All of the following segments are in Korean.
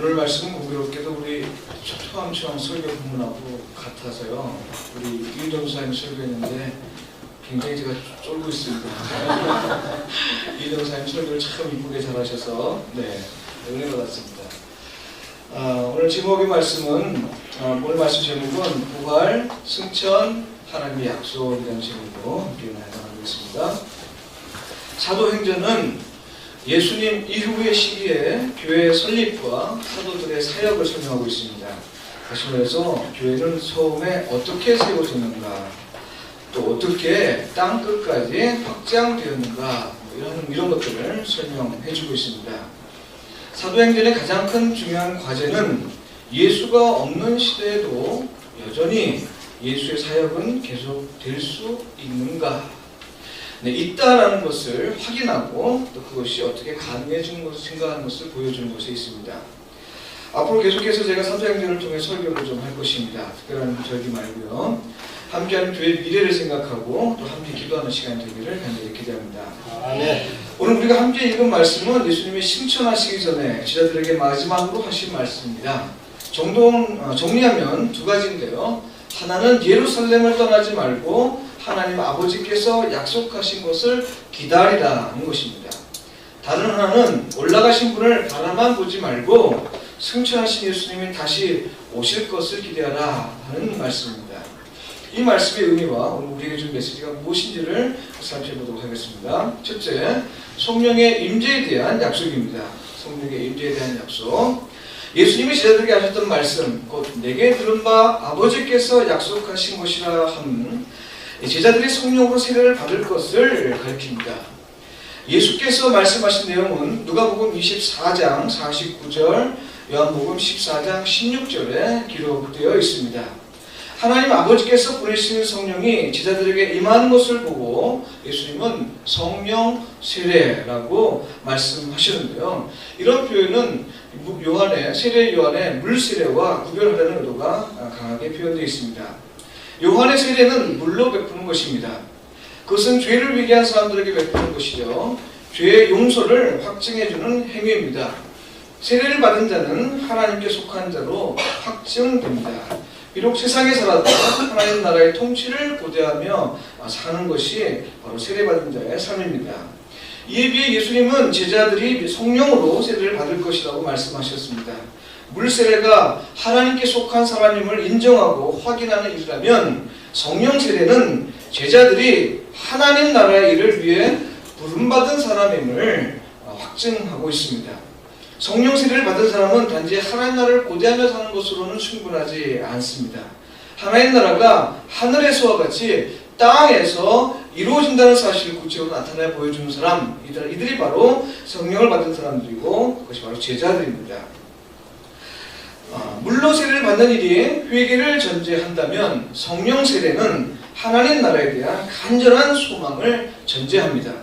오늘 말씀은 공교롭게도 우리 초암초암 설교 본문하고 같아서요. 우리 이동사님 설교했는데 굉장히 제가 쫄고 있습니다. 이동사님 설교를 참 이쁘게 잘하셔서 은혜 받았습니다. 오늘 제목의 말씀은 오늘 말씀 제목은 부활, 승천, 하나님의 약속이라는 제목으로 함께 나누고 있습니다. 사도행전은 예수님 이후의 시기에 교회의 설립과 사도들의 사역을 설명하고 있습니다. 다시 말해서 교회는 처음에 어떻게 세워졌는가, 또 어떻게 땅 끝까지 확장되었는가, 이런 것들을 설명해주고 있습니다. 사도행전의 가장 큰 중요한 과제는 예수가 없는 시대에도 여전히 예수의 사역은 계속될 수 있는가, 있다라는 것을 확인하고 또 그것이 어떻게 가능해지는 것을 생각하는 것을 보여주는 것이 있습니다. 앞으로 계속해서 제가 사도행전을 통해 설교를 좀 할 것입니다. 특별한 절기 말고요. 함께하는 교회의 미래를 생각하고 또 함께 기도하는 시간이 되기를 간절히 기대합니다. 오늘 우리가 함께 읽은 말씀은 예수님이 승천하시기 전에 제자들에게 마지막으로 하신 말씀입니다. 정리하면 두 가지인데요. 하나는 예루살렘을 떠나지 말고 하나님 아버지께서 약속하신 것을 기다리라는 것입니다. 다른 하나는 올라가신 분을 바라만 보지 말고 승천하신 예수님이 다시 오실 것을 기대하라 하는 말씀입니다. 이 말씀의 의미와 오늘 우리에게 준 메시지가 무엇인지를 살펴보도록 하겠습니다. 첫째, 성령의 임재에 대한 약속입니다. 성령의 임재에 대한 약속. 예수님이 제자들에게 하셨던 말씀, 곧 내게 들은 바 아버지께서 약속하신 것이라 함, 제자들이 성령으로 세례를 받을 것을 가리킵니다. 예수께서 말씀하신 내용은 누가복음 24장 49절, 요한복음 14장 16절에 기록되어 있습니다. 하나님 아버지께서 보내시는 성령이 제자들에게 임하는 것을 보고 예수님은 성령 세례라고 말씀하시는데요. 이런 표현은 세례 요한의 물 세례와 구별하려는 의도가 강하게 표현되어 있습니다. 요한의 세례는 물로 베푸는 것입니다. 그것은 죄를 회개한 사람들에게 베푸는 것이죠. 죄의 용서를 확증해주는 행위입니다. 세례를 받은 자는 하나님께 속한 자로 확증됩니다. 비록 세상에 살아도 하나님 나라의 통치를 고대하며 사는 것이 바로 세례받은 자의 삶입니다. 이에 비해 예수님은 제자들이 성령으로 세례를 받을 것이라고 말씀하셨습니다. 물세례가 하나님께 속한 사람임을 인정하고 확인하는 일이라면 성령 세례는 제자들이 하나님 나라의 일을 위해 부름받은 사람임을 확증하고 있습니다. 성령 세례를 받은 사람은 단지 하나님 나라를 고대하며 사는 것으로는 충분하지 않습니다. 하나님 나라가 하늘에서와 같이 땅에서 이루어진다는 사실을 구체적으로 나타내 보여주는 사람, 이들이 바로 성령을 받은 사람들이고 그것이 바로 제자들입니다. 물로 세례를 받는 일이 회개를 전제한다면 성령 세례는 하나님 나라에 대한 간절한 소망을 전제합니다.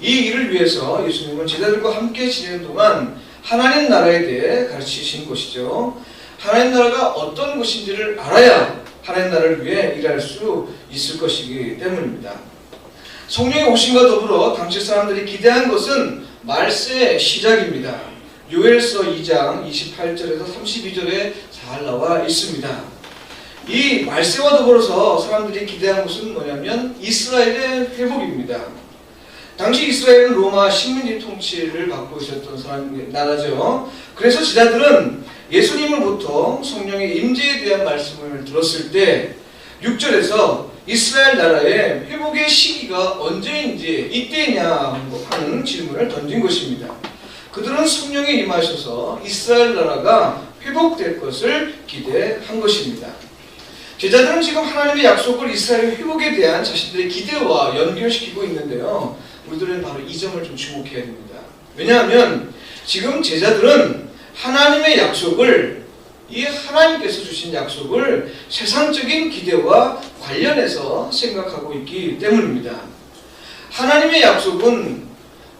이 일을 위해서 예수님은 제자들과 함께 지내는 동안 하나님 나라에 대해 가르치신 것이죠. 하나님 나라가 어떤 것인지를 알아야 하나님 나라를 위해 일할 수 있을 것이기 때문입니다. 성령의 오심과 더불어 당시 사람들이 기대한 것은 말세의 시작입니다. 요엘서 2장 28절에서 32절에 잘 나와 있습니다. 이 말세와 더불어서 사람들이 기대한 것은 뭐냐면 이스라엘의 회복입니다. 당시 이스라엘은 로마 식민지 통치를 받고 있었던 나라죠. 그래서 제자들은 예수님으로부터 성령의 임재에 대한 말씀을 들었을 때 6절에서 이스라엘 나라의 회복의 시기가 언제인지 이때냐 하는 질문을 던진 것입니다. 그들은 성령이 임하셔서 이스라엘 나라가 회복될 것을 기대한 것입니다. 제자들은 지금 하나님의 약속을 이스라엘의 회복에 대한 자신들의 기대와 연결시키고 있는데요. 우리들은 바로 이 점을 좀 주목해야 됩니다. 왜냐하면 지금 제자들은 하나님의 약속을, 이 하나님께서 주신 약속을 세상적인 기대와 관련해서 생각하고 있기 때문입니다. 하나님의 약속은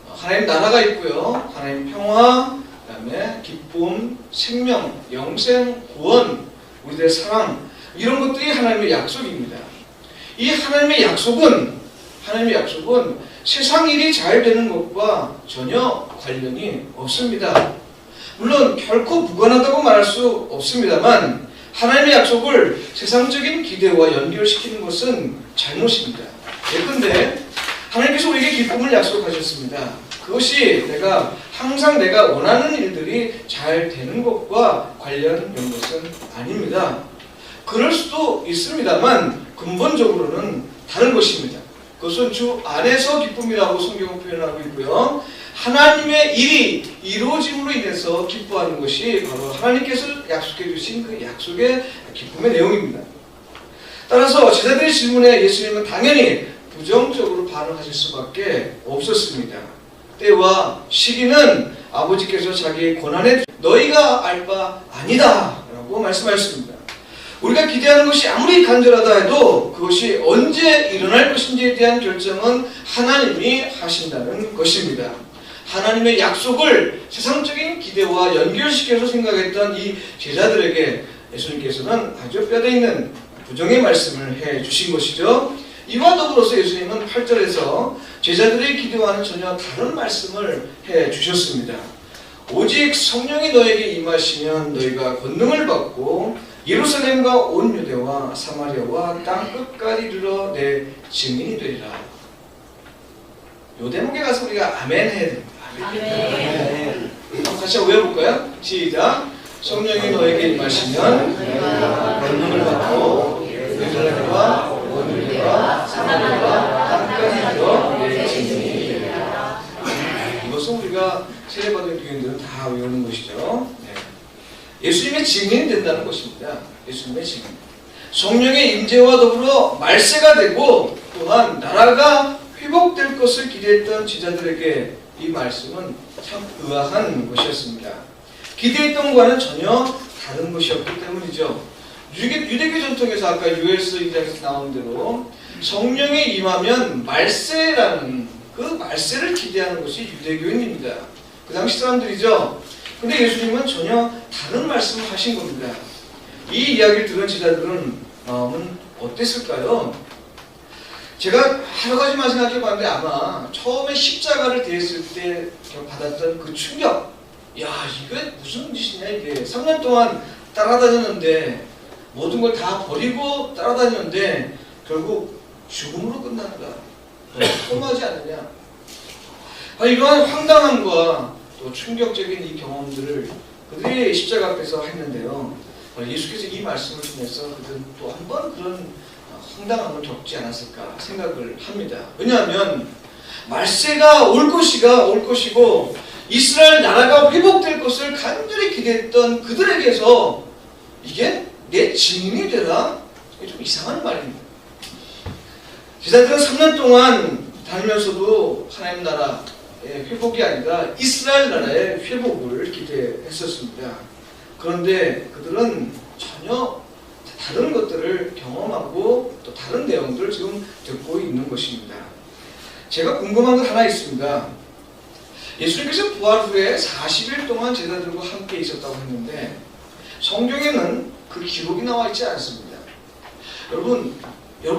하나님 나라가 있고요. 하나님 평화, 그 다음에 기쁨, 생명, 영생, 구원, 우리들의 사랑, 이런 것들이 하나님의 약속입니다. 이 하나님의 약속은 세상 일이 잘 되는 것과 전혀 관련이 없습니다. 물론 결코 무관하다고 말할 수 없습니다만 하나님의 약속을 세상적인 기대와 연결시키는 것은 잘못입니다. 예컨대 하나님께서 우리에게 기쁨을 약속하셨습니다. 그것이 항상 내가 원하는 일들이 잘 되는 것과 관련된 것은 아닙니다. 그럴 수도 있습니다만 근본적으로는 다른 것입니다. 그것은 주 안에서 기쁨이라고 성경은 표현하고 있고요. 하나님의 일이 이루어짐으로 인해서 기뻐하는 것이 바로 하나님께서 약속해 주신 그 약속의 기쁨의 내용입니다. 따라서 제자들의 질문에 예수님은 당연히 부정적으로 반응하실 수밖에 없었습니다. 때와 시기는 아버지께서 자기의 권한에 너희가 알 바 아니다 라고 말씀하셨습니다. 우리가 기대하는 것이 아무리 간절하다 해도 그것이 언제 일어날 것인지에 대한 결정은 하나님이 하신다는 것입니다. 하나님의 약속을 세상적인 기대와 연결시켜서 생각했던 이 제자들에게 예수님께서는 아주 뼈대 있는 부정의 말씀을 해주신 것이죠. 이와 더불어서 예수님은 8절에서 제자들의 기대와는 전혀 다른 말씀을 해주셨습니다. 오직 성령이 너에게 임하시면 너희가 권능을 받고 예루살렘과 온 유대와 사마리아와 땅 끝까지 이르러 내 증인이 되리라. 요 대목에 가서 우리가 아멘 해야 됩니다. 아멘. 한번 같이 외워볼까요? 시작. 성령이 너에게 임하시면 너희가 권능을 받고 예루살렘과 온 유대와 사마리아와 땅 끝까지 이르러 내 증인이 되리라. 이것은 우리가 세례받은 교인들은 다 외우는 것이죠. 예수님의 증인이 된다는 것입니다. 예수님의 증인. 성령의 임재와 더불어 말세가 되고 또한 나라가 회복될 것을 기대했던 제자들에게 이 말씀은 참 의아한 것이었습니다. 기대했던 것과는 전혀 다른 것이었기 때문이죠. 유대교 전통에서 아까 요엘서 2장에서 나온 대로 성령이 임하면 말세라는 그 말세를 기대하는 것이 유대교인입니다. 그 당시 사람들이죠. 근데 예수님은 전혀 다른 말씀을 하신 겁니다. 이 이야기를 들은 제자들은 마음은 어땠을까요? 제가 여러 가지만 생각해 봤는데 아마 처음에 십자가를 대했을 때 받았던 그 충격, 야 이게 무슨 짓이냐 이게 3년 동안 따라다녔는데 모든 걸 다 버리고 따라다녔는데 결국 죽음으로 끝난다. 너무하지 않느냐. 이러한 황당함과 또 충격적인 이 경험들을 그들이 십자가 앞에서 했는데요. 예수께서 이 말씀을 통해서 그들은 또 한 번 그런 황당함을 겪지 않았을까 생각을 합니다. 왜냐하면 말세가 올 것이고 이스라엘 나라가 회복될 것을 간절히 기대했던 그들에게서 이게 내 증인이 되라? 이게 좀 이상한 말입니다. 제자들은 3년 동안 다니면서도 하나님 나라의 회복이 아니라 이스라엘 나라의 회복을 기대했었습니다. 그런데 그들은 전혀 다른 것들을 경험하고 또 다른 내용들을 지금 듣고 있는 것입니다. 제가 궁금한 것 하나 있습니다. 예수님께서 부활 후에 40일 동안 제자들과 함께 있었다고 했는데 성경에는 그 기록이 나와 있지 않습니다. 여러분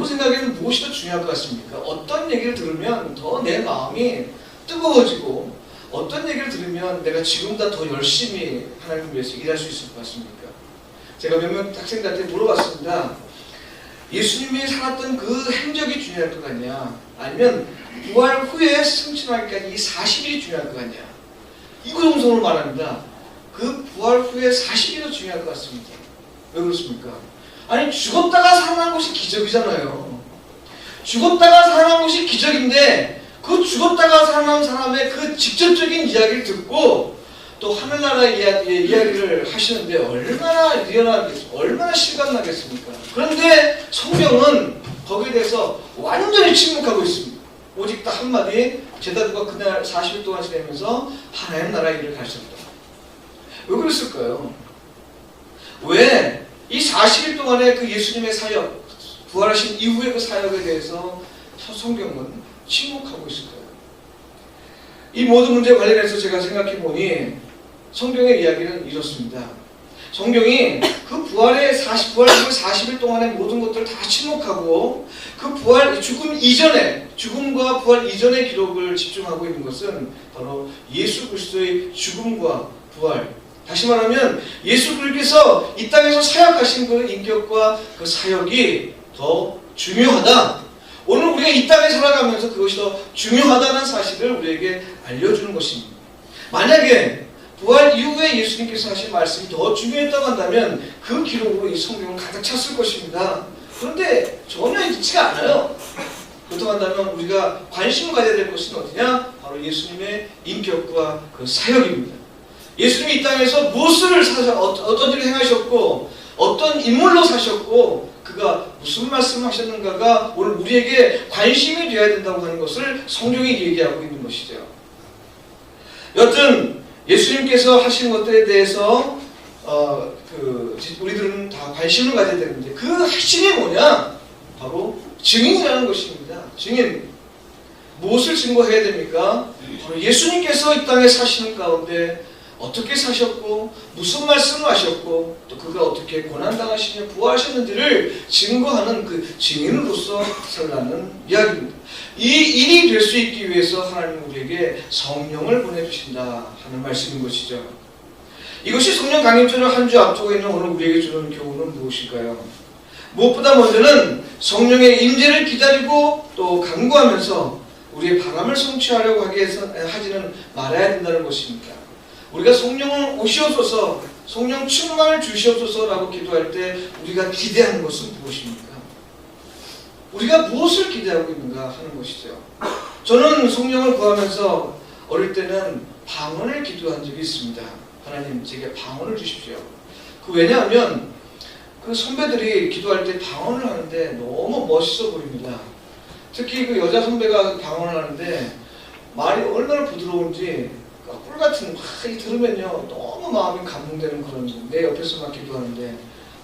생각에는 무엇이 더 중요할 것 같습니까? 어떤 얘기를 들으면 더 내 마음이 뜨거워지고 어떤 얘기를 들으면 내가 지금보다 더 열심히 하나님을 위해서 일할 수 있을 것 같습니까? 제가 몇몇 학생들한테 물어봤습니다. 예수님이 살았던 그 행적이 중요할 것 같냐? 아니면 부활 후에 승천하기까지 이 40일이 중요할 것 같냐? 이구동성으로 말합니다. 그 부활 후에 40일이 더 중요할 것 같습니다. 왜 그렇습니까? 아니 죽었다가 살아난 것이 기적이잖아요. 죽었다가 살아난 것이 기적인데 그 죽었다가 살아난 사람의 그 직접적인 이야기를 듣고 또 하늘나라의 이야기를 하시는데 얼마나 리얼하겠습니까? 얼마나 실감나겠습니까? 그런데 성경은 거기에 대해서 완전히 침묵하고 있습니다. 오직 딱 한마디, 제자들과 그날 40일 동안 지내면서 하나님 나라의 일을 가르쳤다. 왜 그랬을까요? 왜 이 40일 동안의 그 예수님의 사역, 부활하신 이후의 그 사역에 대해서 성경은 침묵하고 있을까요? 이 모든 문제에 관련해서 제가 생각해 보니 성경의 이야기는 이렇습니다. 성경이 그 부활 후 40일 동안의 모든 것들을 다 침묵하고 그 죽음과 부활 이전의 기록을 집중하고 있는 것은 바로 예수 그리스도의 죽음과 부활, 다시 말하면 예수 그리스도께서 이 땅에서 사역하신 그 인격과 그 사역이 더 중요하다. 오늘 우리가 이 땅에 살아가면서 그것이 더 중요하다는 사실을 우리에게 알려주는 것입니다. 만약에 부활 이후에 예수님께서 하신 말씀이 더 중요했다고 한다면 그 기록으로 이 성경을 가득 찼을 것입니다. 그런데 전혀 있지가 않아요. 그렇다고 한다면 우리가 관심을 가져야 될 것은 어디냐? 바로 예수님의 인격과 그 사역입니다. 예수님이 이 땅에서 무엇을 어떤 일을 행하셨고 어떤 인물로 사셨고 그가 무슨 말씀을 하셨는가가 오늘 우리에게 관심이 되어야 된다고 하는 것을 성경이 얘기하고 있는 것이죠. 여튼 예수님께서 하신 것들에 대해서 우리들은 다 관심을 가져야 되는데 그 핵심이 뭐냐? 바로 증인이라는 것입니다. 증인. 무엇을 증거해야 됩니까? 바로 예수님께서 이 땅에 사시는 가운데 어떻게 사셨고 무슨 말씀을 하셨고 또 그가 어떻게 고난당하시며 부활하셨는지를 증거하는 그 증인으로서 살라는 이야기입니다. 이 일이 될 수 있기 위해서 하나님은 우리에게 성령을 보내주신다 하는 말씀인 것이죠. 이것이 성령 강림절을 한 주 앞두고 있는 오늘 우리에게 주는 교훈은 무엇일까요? 무엇보다 먼저는 성령의 임재를 기다리고 또 간구하면서 우리의 바람을 성취하려고 하지는 말아야 된다는 것입니다. 우리가 성령을 오시옵소서, 성령 충만을 주시옵소서라고 기도할 때 우리가 기대하는 것은 무엇입니까? 우리가 무엇을 기대하고 있는가 하는 것이죠. 저는 성령을 구하면서 어릴 때는 방언을 기도한 적이 있습니다. 하나님 제게 방언을 주십시오. 왜냐하면 그 선배들이 기도할 때 방언을 하는데 너무 멋있어 보입니다. 특히 그 여자 선배가 방언을 하는데 말이 얼마나 부드러운지 꿀같은 막 들으면요 너무 마음이 감동되는 그런 내 옆에서 막 기도하는데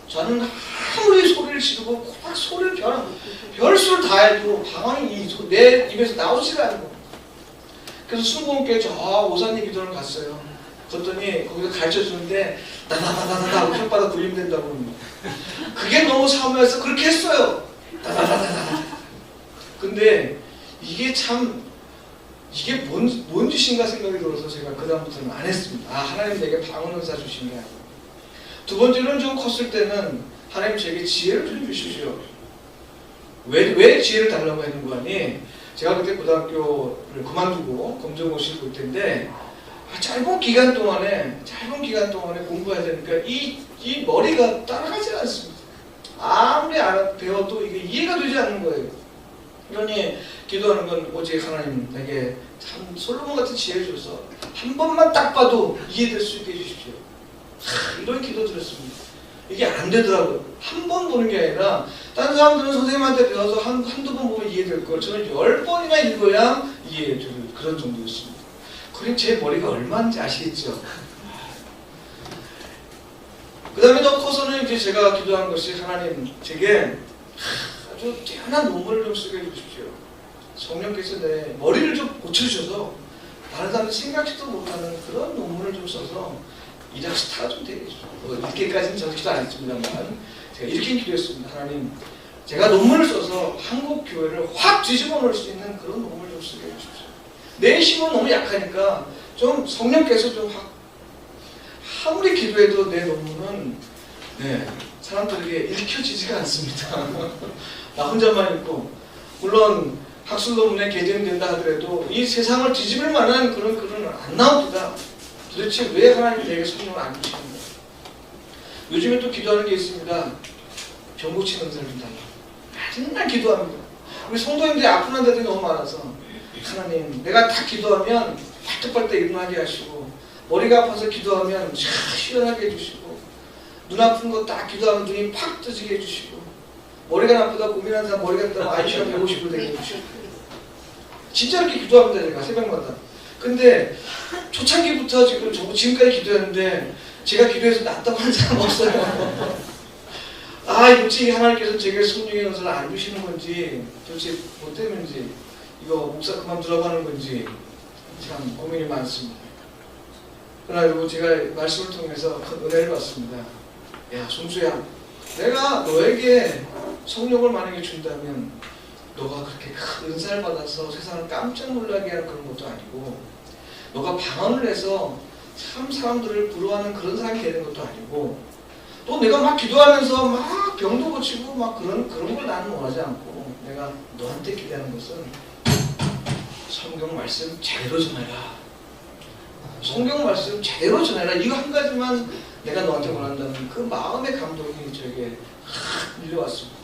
저는 아무리 소리를 지르고 막 소리를 별수를 다 해도 방언이 내 입에서 나오지가 않는 거예요. 그래서 순복음교회 저 오사님 기도를 갔어요. 그랬더니 거기서 가르쳐주는데 나나나나나 하고 혓바닥 굴리면 된다고 합니다. 그게 너무 사모해서 그렇게 했어요. 나나나나나. 근데 이게 뭔 짓인가 생각이 들어서 제가 그 다음부터는 안 했습니다. 하나님 내게 방언 은사 주신 게 아니고. 두 번째로는 좀 컸을 때는 하나님 제게 지혜를 좀 주십시오. 왜 지혜를 달라고 했는 거 아니? 제가 그때 고등학교를 그만두고 검정고시를 볼 텐데 짧은 기간 동안에 공부해야 되니까 이 머리가 따라가지 않습니다. 아무리 배워도 이게 이해가 되지 않는 거예요. 그러니 기도하는 건 오직 하나님 내게 참 솔로몬 같은 지혜를 줘서 한 번만 딱 봐도 이해될 수 있게 해주십시오. 이런 기도 드렸습니다. 이게 안 되더라고요. 한 번 보는 게 아니라 다른 사람들은 선생님한테 배워서 한두 번 보면 이해될 걸 저는 10번이나 읽어야 이해될 그런 정도였습니다. 그럼 제 머리가 얼마인지 아시겠죠? 그 다음에 더 커서는 이제 제가 기도한 것이 하나님 제게 아주 뛰어난 논문을 좀 쓰게 해주십시오. 성령께서 내 머리를 좀 고쳐주셔서 다른 사람이 생각지도 못하는 그런 논문을 좀 써서 이런 스타가 좀 되게 해주십시오. 이렇게까지는 저는 기도 안 했습니다만 제가 이렇게 기도했습니다. 하나님 제가 논문을 써서 한국 교회를 확 뒤집어 놓을 수 있는 그런 논문을 좀 쓰게 해주십시오. 내 힘은 너무 약하니까 좀 성령께서 좀 아무리 기도해도 내 논문은 사람들에게 읽혀지지가 않습니다. 나 혼자만 읽고 물론 학술 논문에 개정이 된다 하더라도 이 세상을 뒤집을 만한 그런 글은 안 나옵니다. 도대체 왜 하나님이 내게 성령을 안 주시는 거예요? 요즘에 또 기도하는 게 있습니다. 병 고치는 사람입니다. 맨날 기도합니다. 우리 성도님들이 아픈 환자들이 너무 많아서 하나님 내가 다 기도하면 발떡발떡 일어나게 하시고 머리가 아파서 기도하면 시원하게 해주시고 눈 아픈 거 딱 기도하면 눈이 팍 뜨지게 해주시고 머리가 나쁘다 고민하는 사람 머리가 나쁘다 IQ가 150으로 되게 해주시고 진짜 이렇게 기도합니다. 제가 새벽마다. 근데 초창기부터 지금까지 기도했는데 제가 기도해서 낫다고 하는 사람 없어요. 도대체 하나님께서 제게 성령의 은사를 안 주시는 건지 도대체 뭐 때문인지 이거 목사 그만두라고 하는 건지 참 고민이 많습니다. 그러나 여러분 제가 말씀을 통해서 큰 은혜를 받습니다. 야 송수야 내가 너에게 성령을 만약에 준다면 너가 그렇게 큰 은사를 받아서 세상을 깜짝 놀라게 하는 그런 것도 아니고 너가 방언을 해서 참 사람들을 부러워하는 그런 사람이 되는 것도 아니고, 또 내가 막 기도하면서 막 병도 고치고 막 그런 걸 나는 원하지 않고, 내가 너한테 기대하는 것은 성경 말씀 제대로 전해라. 성경 말씀 제대로 전해라. 이거 한 가지만 내가 너한테 원한다는 그 마음의 감동이 저에게 밀려왔습니다.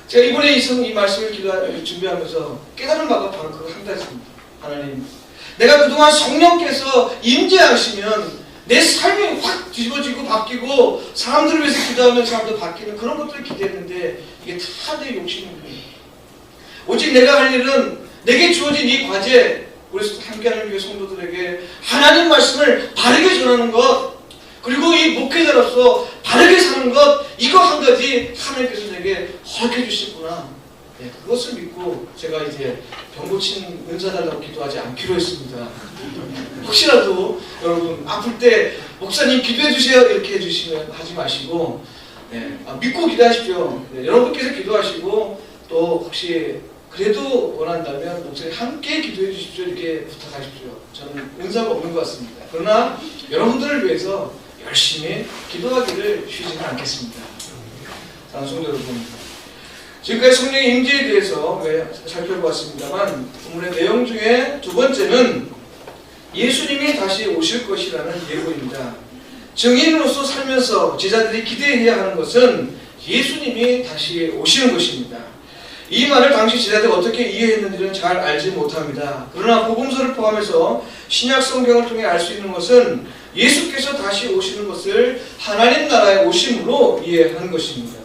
제가 이번에 이 말씀을 준비하면서 깨달은 바가 바로 그 한 가지입니다. 하나님, 내가 그동안 성령께서 임재하시면 내 삶이 확 뒤집어지고 바뀌고 사람들을 위해서 기도하면 사람도 바뀌는 그런 것들을 기대했는데 이게 다 내 욕심입니다. 오직 내가 할 일은 내게 주어진 이 과제, 우리 함께하는 교회 성도들에게 하나님 말씀을 바르게 전하는 것, 그리고 이 목회자로서 바르게 사는 것, 이거 한 가지 하나님께서 내게 허락해 주시구나. 네, 그것을 믿고 제가 이제 병 고친 은사 달라고 기도하지 않기로 했습니다. 혹시라도 여러분 아플 때 목사님 기도해 주세요 이렇게 해주시면 하지 마시고, 네, 믿고 기도하십시오. 네, 여러분께서 기도하시고 또 혹시 그래도 원한다면 목사님 함께 기도해 주십시오 이렇게 부탁하십시오. 저는 은사가 없는 것 같습니다. 그러나 여러분들을 위해서 열심히 기도하기를 쉬지는 않겠습니다. 사랑하는 성도 여러분, 지금까지 성령의 임재에 대해서 살펴보았습니다만, 본문의 내용 중에 두 번째는 예수님이 다시 오실 것이라는 예고입니다. 증인으로서 살면서 제자들이 기대해야 하는 것은 예수님이 다시 오시는 것입니다. 이 말을 당시 제자들이 어떻게 이해했는지는 잘 알지 못합니다. 그러나 복음서를 포함해서 신약 성경을 통해 알 수 있는 것은 예수께서 다시 오시는 것을 하나님 나라의 오심으로 이해하는 것입니다.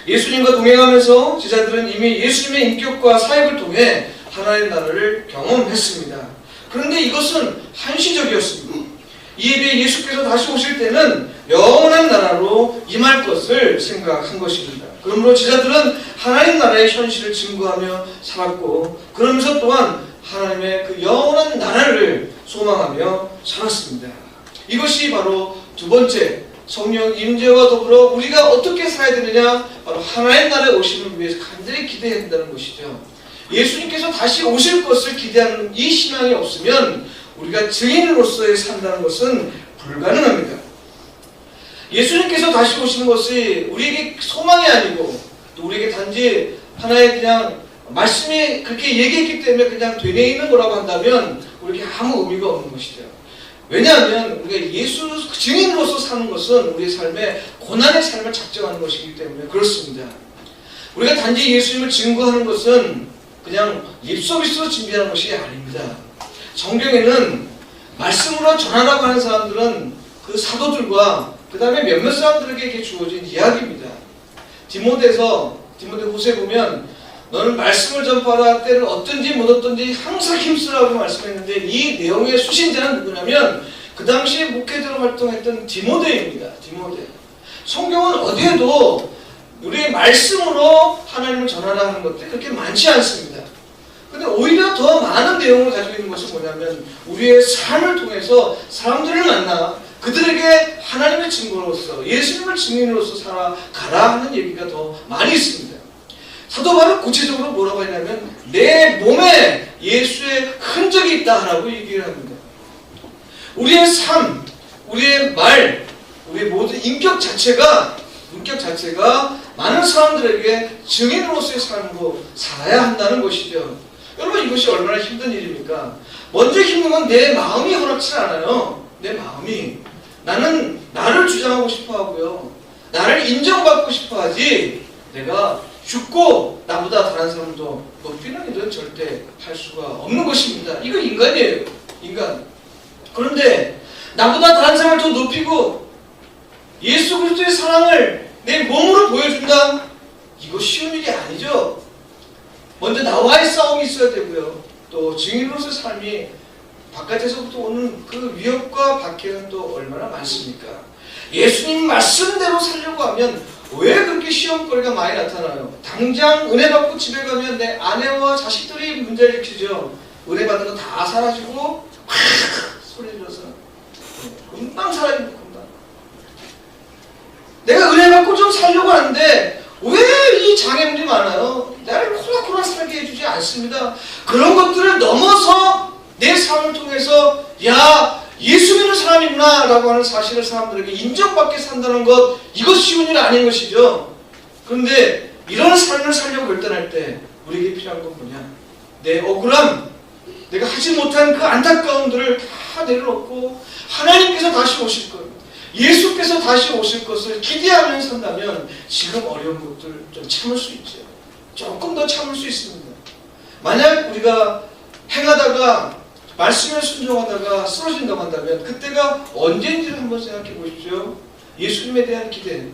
예수님과 동행하면서 제자들은 이미 예수님의 인격과 사역을 통해 하나님 나라를 경험했습니다. 그런데 이것은 한시적이었습니다. 이에 비해 예수께서 다시 오실 때는 영원한 나라로 임할 것을 생각한 것입니다. 그러므로 제자들은 하나님 나라의 현실을 증거하며 살았고, 그러면서 또한 하나님의 그 영원한 나라를 소망하며 살았습니다. 이것이 바로 두 번째, 성령 임재와 더불어 우리가 어떻게 살아야 되느냐, 바로 하나님 나라에 오심을 위해서 간절히 기대해야 한다는 것이죠. 예수님께서 다시 오실 것을 기대하는 이 신앙이 없으면 우리가 증인으로서의 산다는 것은 불가능합니다. 예수님께서 다시 오시는 것이 우리에게 소망이 아니고, 또 우리에게 단지 하나의 그냥 말씀이 그렇게 얘기했기 때문에 그냥 되뇌 있는 거라고 한다면 우리에게 아무 의미가 없는 것이죠. 왜냐하면 우리가 예수 증인으로서 사는 것은 우리의 삶에 고난의 삶을 작정하는 것이기 때문에 그렇습니다. 우리가 단지 예수님을 증거하는 것은 그냥 립서비스로 준비하는 것이 아닙니다. 성경에는 말씀으로 전하라고 하는 사람들은 그 사도들과 그 다음에 몇몇 사람들에게 주어진 이야기입니다. 디모데후서에 보면 너는 말씀을 전파하라, 때를 얻든지 못 얻든지 항상 힘쓰라고 말씀했는데, 이 내용의 수신자는 누구냐면 그 당시에 목회자로 활동했던 디모데입니다. 디모데. 성경은 어디에도 우리의 말씀으로 하나님을 전하라 하는 것들이 그렇게 많지 않습니다. 근데 오히려 더 많은 내용을 가지고 있는 것은 뭐냐면 우리의 삶을 통해서 사람들을 만나 그들에게 하나님의 증거로서 예수님을 증인으로서 살아가라 하는 얘기가 더 많이 있습니다. 사도 바울은 구체적으로 뭐라고 했냐면 내 몸에 예수의 흔적이 있다라고 얘기를 합니다. 우리의 삶, 우리의 말, 우리의 모든 인격 자체가 많은 사람들에게 증인으로서의 삶으로 살아야 한다는 것이죠. 여러분, 이것이 얼마나 힘든 일입니까? 먼저 힘든 건 내 마음이 허락치 않아요. 내 마음이. 나는 나를 주장하고 싶어 하고요. 나를 인정받고 싶어 하지, 내가 죽고 나보다 다른 사람도 높이는 일은 절대 할 수가 없는 것입니다. 이거 인간이에요. 인간. 그런데 나보다 다른 사람을 더 높이고 예수 그리스도의 사랑을 내 몸으로 보여준다? 이거 쉬운 일이 아니죠. 먼저 나와의 싸움이 있어야 되고요. 또 증인으로서의 삶이 바깥에서부터 오는 그 위협과 박해는 또 얼마나 많습니까? 예수님 말씀대로 살려고 하면 왜 그렇게 시험거리가 많이 나타나요? 당장 은혜 받고 집에 가면 내 아내와 자식들이 문제를 일으키죠. 은혜 받는 거 다 사라지고 소리 질러서 금방 사라집니다. 금방. 내가 은혜 받고 좀 살려고 하는데 왜 이 장애물이 많아요? 나를 콜라콜라 살게 해주지 않습니다. 그런 것들을 넘어서 내 삶을 통해서 야, 예수 사람이구나라고 하는 사실을 사람들에게 인정받게 산다는 것, 이것 쉬운 일 아닌 것이죠. 그런데 이런 삶을 살려고 결단할 때 우리에게 필요한 건 뭐냐? 내 억울함, 내가 하지 못한 그 안타까움들을 다 내려놓고 하나님께서 다시 오실 것, 예수께서 다시 오실 것을 기대하며 산다면 지금 어려운 것들 좀 참을 수 있죠. 조금 더 참을 수 있습니다. 만약 우리가 행하다가 말씀에 순종하다가 쓰러진다고 한다면 그때가 언제인지를 한번 생각해 보십시오. 예수님에 대한 기대,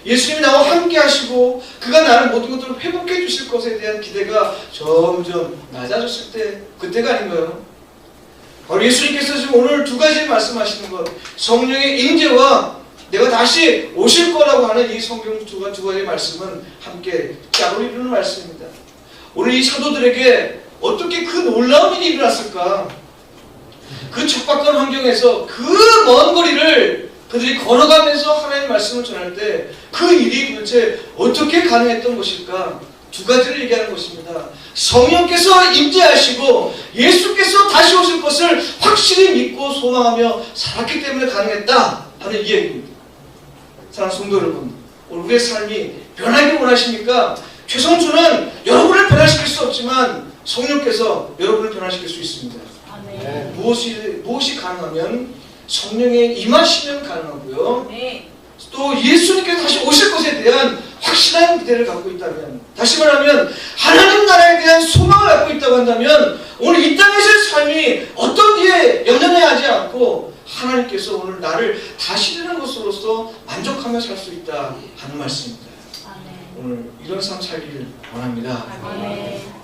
예수님이 나와 함께 하시고 그가 나를 모든 것들을 회복해 주실 것에 대한 기대가 점점 낮아졌을 때, 그때가 아닌가요? 바로 예수님께서 지금 오늘 두 가지 말씀하시는 것, 성령의 임재와 내가 다시 오실 거라고 하는 이 성경 두 가지 말씀은 함께 짝을 이루는 말씀입니다. 오늘 이 사도들에게 어떻게 그 놀라운 일이 일어났을까? 그 척박한 환경에서 그 먼 거리를 그들이 걸어가면서 하나님의 말씀을 전할 때 그 일이 도대체 어떻게 가능했던 것일까? 두 가지를 얘기하는 것입니다. 성령께서 임재하시고 예수께서 다시 오실 것을 확실히 믿고 소망하며 살았기 때문에 가능했다 하는 이야기입니다. 사랑하는 성도 여러분, 오늘 우리의 삶이 변하길 원하십니까? 최성주는 여러분을 변화시킬 수 없지만 성령께서 여러분을 변화시킬 수 있습니다. 네. 무엇이 가능하면 성령의 임하시면 가능하고요. 네. 또 예수님께서 다시 오실 것에 대한 확실한 기대를 갖고 있다면, 다시 말하면 하나님 나라에 대한 소망을 갖고 있다고 한다면 오늘 이 땅에서의 삶이 어떤 일에 연연해하지 않고 하나님께서 오늘 나를 다스리는 것으로서 만족하며 살 수 있다 하는 말씀입니다. 오늘 이런 삶 살기를 원합니다. 아멘.